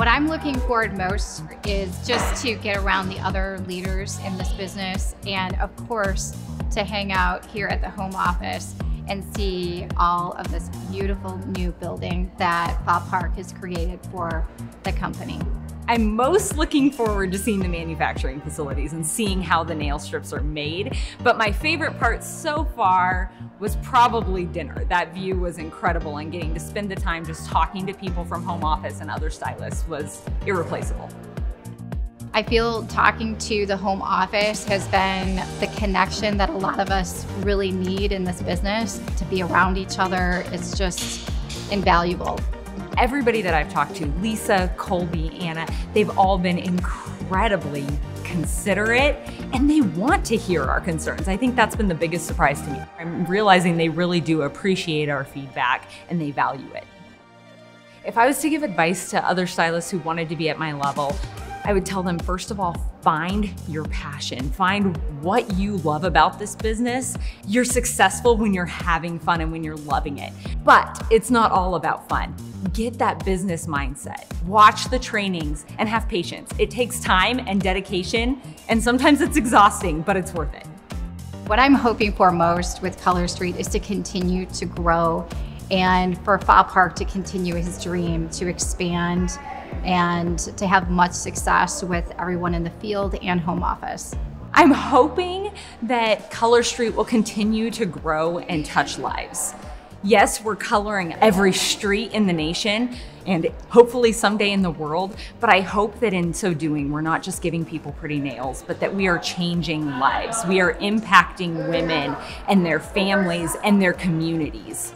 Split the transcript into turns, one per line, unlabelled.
What I'm looking forward most is just to get around the other leaders in this business, and of course, to hang out here at the home office and see all of this beautiful new building that Bob Park has created for the company.
I'm most looking forward to seeing the manufacturing facilities and seeing how the nail strips are made. But my favorite part so far was probably dinner. That view was incredible, and getting to spend the time just talking to people from home office and other stylists was irreplaceable.
I feel talking to the home office has been the connection that a lot of us really need in this business. To be around each other, it's just invaluable.
Everybody that I've talked to, Lisa, Colby, Anna, they've all been incredibly considerate, and they want to hear our concerns. I think that's been the biggest surprise to me. I'm realizing they really do appreciate our feedback and they value it. If I was to give advice to other stylists who wanted to be at my level, I would tell them, first of all, find your passion. Find what you love about this business. You're successful when you're having fun and when you're loving it. But it's not all about fun. Get that business mindset. Watch the trainings and have patience. It takes time and dedication, and sometimes it's exhausting, but it's worth it.
What I'm hoping for most with Color Street is to continue to grow, and for Bob Park to continue his dream to expand and to have much success with everyone in the field and home office.
I'm hoping that Color Street will continue to grow and touch lives. Yes, we're coloring every street in the nation and hopefully someday in the world, but I hope that in so doing, we're not just giving people pretty nails, but that we are changing lives. We are impacting women and their families and their communities.